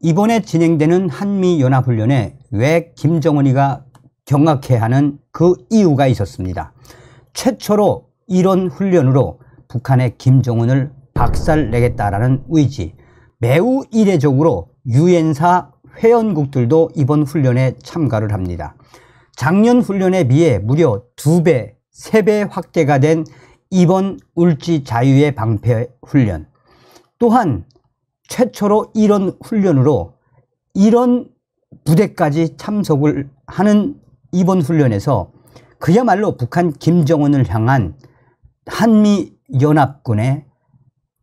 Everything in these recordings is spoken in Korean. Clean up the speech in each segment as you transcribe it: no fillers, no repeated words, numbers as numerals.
이번에 진행되는 한미연합훈련에 왜 김정은이가 경악해하는 그 이유가 있었습니다. 최초로 이런 훈련으로 북한의 김정은을 박살내겠다라는 의지, 매우 이례적으로 유엔사 회원국들도 이번 훈련에 참가를 합니다. 작년 훈련에 비해 무려 2배, 3배 확대가 된 이번 울지 자유의 방패 훈련, 또한 최초로 이런 훈련으로 이런 부대까지 참석을 하는 이번 훈련에서 그야말로 북한 김정은을 향한 한미연합군의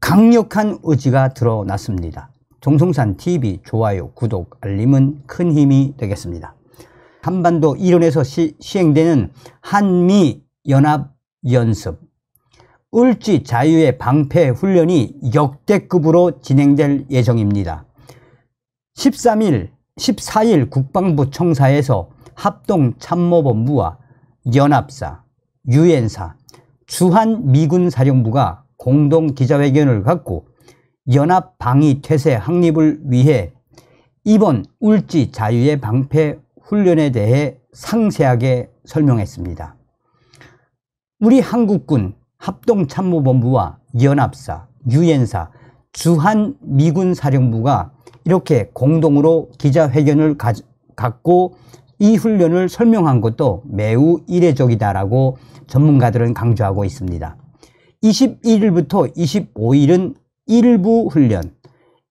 강력한 의지가 드러났습니다. 정성산TV 좋아요, 구독, 알림은 큰 힘이 되겠습니다. 한반도 일원에서 시행되는 한미연합연습 울지 자유의 방패 훈련이 역대급으로 진행될 예정입니다. 13일, 14일 국방부 청사에서 합동참모본부와 연합사, 유엔사, 주한미군사령부가 공동 기자회견을 갖고 연합방위태세 확립을 위해 이번 울지 자유의 방패 훈련에 대해 상세하게 설명했습니다. 우리 한국군 합동참모본부와 연합사, 유엔사, 주한미군사령부가 이렇게 공동으로 기자회견을 갖고 이 훈련을 설명한 것도 매우 이례적이다라고 전문가들은 강조하고 있습니다. 21일부터 25일은 1부 훈련,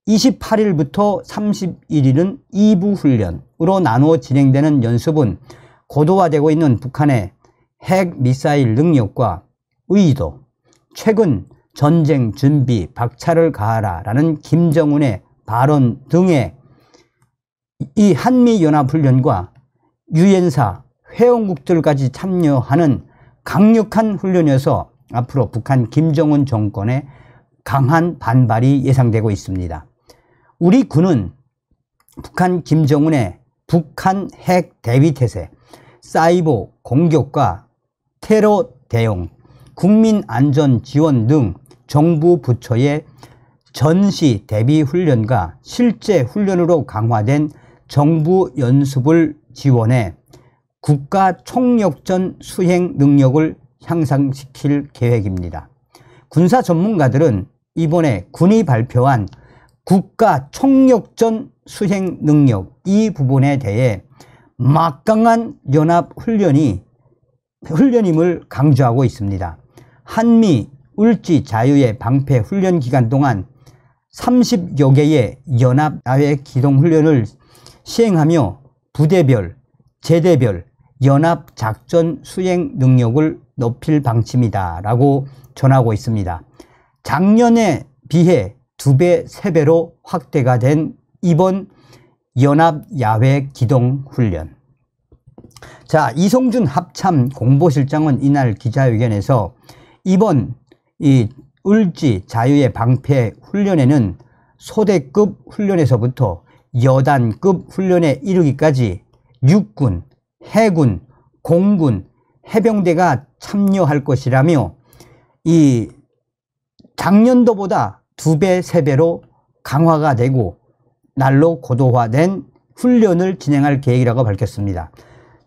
28일부터 31일은 2부 훈련으로 나누어 진행되는 연습은 고도화되고 있는 북한의 핵 미사일 능력과 의도, 최근 전쟁 준비 박차를 가하라 라는 김정은의 발언 등의 이 한미연합훈련과 유엔사 회원국들까지 참여하는 강력한 훈련이어서 앞으로 북한 김정은 정권의 강한 반발이 예상되고 있습니다. 우리 군은 북한 김정은의 북한 핵 대비태세, 사이버 공격과 테러 대응, 국민안전지원 등 정부 부처의 전시 대비 훈련과 실제 훈련으로 강화된 정부 연습을 지원해 국가 총력전 수행 능력을 향상시킬 계획입니다. 군사 전문가들은 이번에 군이 발표한 국가 총력전 수행 능력 이 부분에 대해 막강한 연합 훈련임을 강조하고 있습니다. 한미 울지 자유의 방패 훈련 기간 동안 30여 개의 연합 야외 기동 훈련을 시행하며 부대별, 제대별 연합 작전 수행 능력을 높일 방침이다 라고 전하고 있습니다. 작년에 비해 2배, 3배로 확대가 된 이번 연합 야외 기동 훈련. 자, 이성준 합참 공보실장은 이날 기자회견에서 이번 이 울지 자유의 방패 훈련에는 소대급 훈련에서부터 여단급 훈련에 이르기까지 육군, 해군, 공군, 해병대가 참여할 것이라며 이 작년도보다 2배, 3배로 강화가 되고 날로 고도화된 훈련을 진행할 계획이라고 밝혔습니다.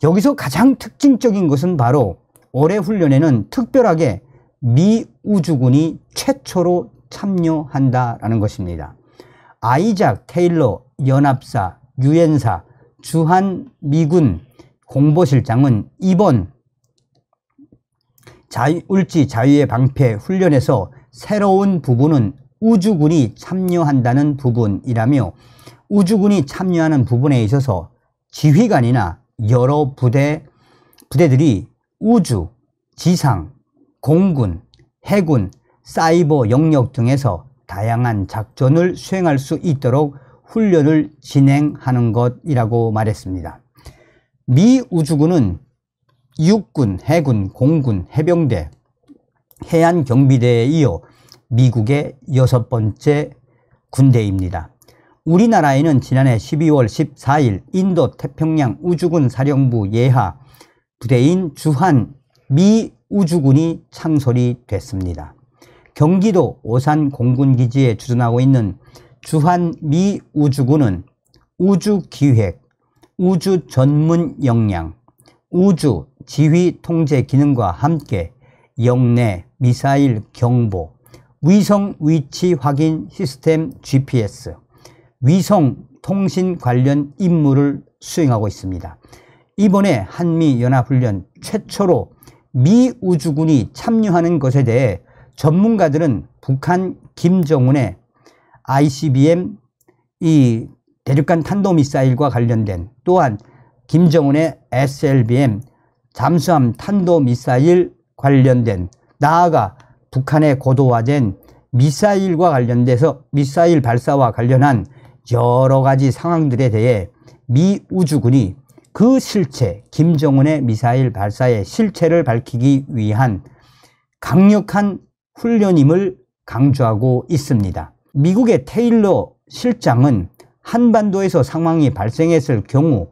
여기서 가장 특징적인 것은 바로 올해 훈련에는 특별하게 미 우주군이 최초로 참여한다라는 것입니다. 아이작 테일러 연합사, 유엔사, 주한미군 공보실장은 이번 울지 자유의 방패 훈련에서 새로운 부분은 우주군이 참여한다는 부분이라며 우주군이 참여하는 부분에 있어서 지휘관이나 여러 부대들이 우주, 지상, 공군, 해군, 사이버 영역 등에서 다양한 작전을 수행할 수 있도록 훈련을 진행하는 것이라고 말했습니다. 미 우주군은 육군, 해군, 공군, 해병대, 해안경비대에 이어 미국의 6번째 군대입니다. 우리나라에는 지난해 12월 14일 인도 태평양 우주군 사령부 예하 부대인 주한 미 우주군이 창설이 됐습니다. 경기도 오산 공군기지에 주둔하고 있는 주한미 우주군은 우주기획, 우주 전문 역량, 우주 지휘 통제 기능과 함께 영내 미사일 경보, 위성 위치 확인 시스템 GPS, 위성 통신 관련 임무를 수행하고 있습니다. 이번에 한미연합훈련 최초로 미 우주군이 참여하는 것에 대해 전문가들은 북한 김정은의 ICBM 이 대륙간 탄도미사일과 관련된, 또한 김정은의 SLBM 잠수함 탄도미사일 관련된, 나아가 북한의 고도화된 미사일과 관련돼서 미사일 발사와 관련한 여러 가지 상황들에 대해 미 우주군이 그 실체, 김정은의 미사일 발사의 실체를 밝히기 위한 강력한 훈련임을 강조하고 있습니다. 미국의 테일러 실장은 한반도에서 상황이 발생했을 경우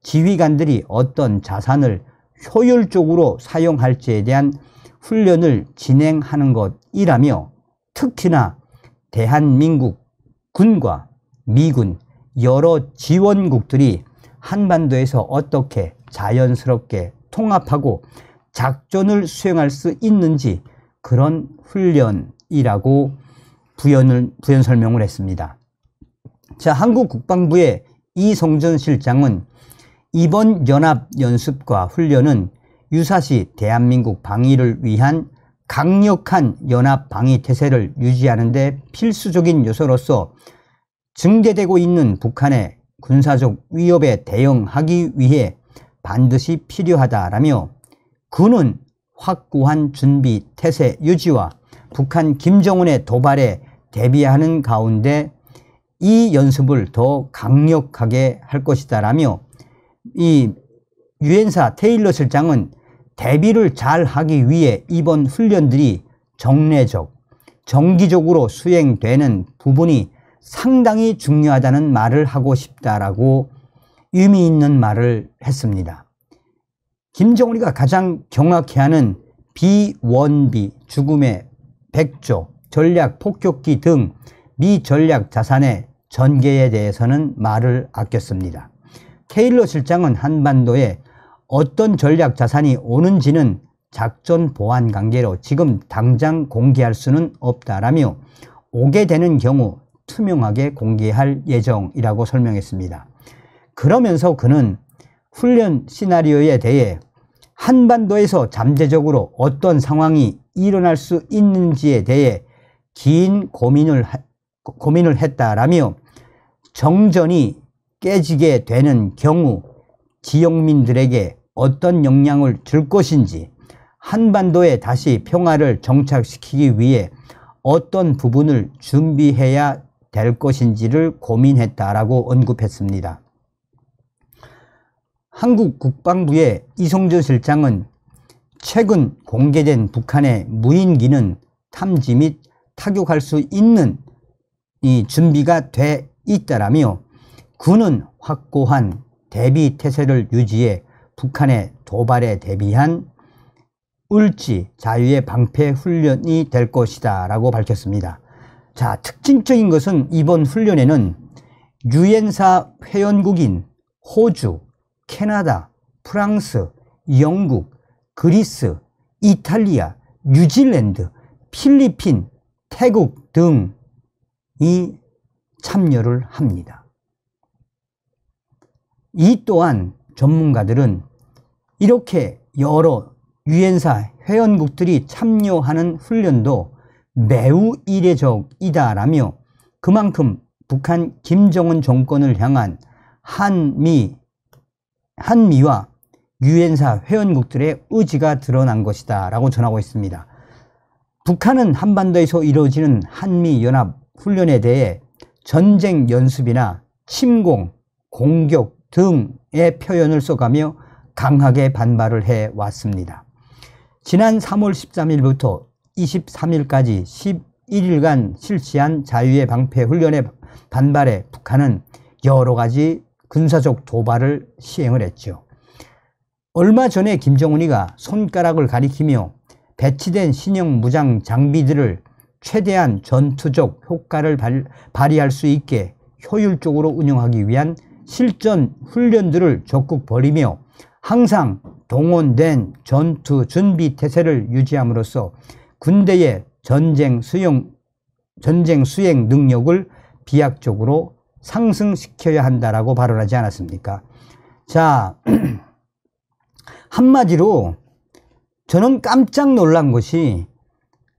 지휘관들이 어떤 자산을 효율적으로 사용할지에 대한 훈련을 진행하는 것이라며, 특히나 대한민국 군과 미군 여러 지원국들이 한반도에서 어떻게 자연스럽게 통합하고 작전을 수행할 수 있는지 그런 훈련이라고 부연 설명을 했습니다. 자, 한국 국방부의 이성전 실장은 이번 연합연습과 훈련은 유사시 대한민국 방위를 위한 강력한 연합 방위 태세를 유지하는 데 필수적인 요소로서 증대되고 있는 북한의 군사적 위협에 대응하기 위해 반드시 필요하다라며, 군은 확고한 준비 태세 유지와 북한 김정은의 도발에 대비하는 가운데 이 연습을 더 강력하게 할 것이다라며, 이 유엔사 테일러 실장은 대비를 잘 하기 위해 이번 훈련들이 정례적, 정기적으로 수행되는 부분이 상당히 중요하다는 말을 하고 싶다라고 의미 있는 말을 했습니다. 김정은이가 가장 경악해하는 B-1B, 죽음의 백조, 전략 폭격기 등 미 전략 자산의 전개에 대해서는 말을 아꼈습니다. 테일러 실장은 한반도에 어떤 전략 자산이 오는지는 작전 보안 관계로 지금 당장 공개할 수는 없다라며, 오게 되는 경우 투명하게 공개할 예정이라고 설명했습니다. 그러면서 그는 훈련 시나리오에 대해 한반도에서 잠재적으로 어떤 상황이 일어날 수 있는지에 대해 긴 고민을 했다라며, 정전이 깨지게 되는 경우 지역민들에게 어떤 영향을 줄 것인지, 한반도에 다시 평화를 정착시키기 위해 어떤 부분을 준비해야 될 것인지를 고민했다라고 언급했습니다. 한국 국방부의 이성전 실장은 최근 공개된 북한의 무인기는 탐지 및 타격할 수 있는 이 준비가 돼 있다라며, 군은 확고한 대비 태세를 유지해 북한의 도발에 대비한 을지 자유의 방패 훈련이 될 것이다 라고 밝혔습니다. 자, 특징적인 것은 이번 훈련에는 유엔사 회원국인 호주, 캐나다, 프랑스, 영국, 그리스, 이탈리아, 뉴질랜드, 필리핀, 태국 등이 참여를 합니다. 이 또한 전문가들은 이렇게 여러 유엔사 회원국들이 참여하는 훈련도 매우 이례적이다라며, 그만큼 북한 김정은 정권을 향한 한미와 유엔사 회원국들의 의지가 드러난 것이다 라고 전하고 있습니다. 북한은 한반도에서 이루어지는 한미연합 훈련에 대해 전쟁 연습이나 침공, 공격 등의 표현을 써가며 강하게 반발을 해왔습니다. 지난 3월 13일부터 23일까지 11일간 실시한 자유의 방패 훈련에 반발해 북한은 여러 가지 군사적 도발을 시행을 했죠. 얼마 전에 김정은이가 손가락을 가리키며 배치된 신형 무장 장비들을 최대한 전투적 효과를 발휘할 수 있게 효율적으로 운영하기 위한 실전 훈련들을 적극 벌이며 항상 동원된 전투 준비 태세를 유지함으로써 군대의 전쟁 수행 능력을 비약적으로 상승시켜야 한다라고 발언하지 않았습니까? 자, 한마디로 저는 깜짝 놀란 것이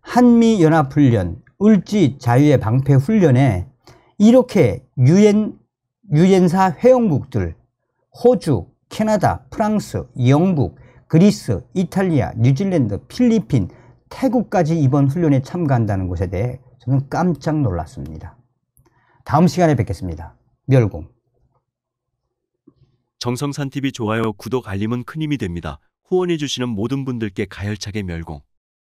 한미연합훈련, 을지 자유의 방패훈련에 이렇게 유엔사 회원국들, 호주, 캐나다, 프랑스, 영국, 그리스, 이탈리아, 뉴질랜드, 필리핀, 태국까지 이번 훈련에 참가한다는 것에 대해 저는 깜짝 놀랐습니다. 다음 시간에 뵙겠습니다. 멸공. 정성산TV 좋아요, 구독, 알림은 큰 힘이 됩니다. 후원해주시는 모든 분들께 가열차게 멸공.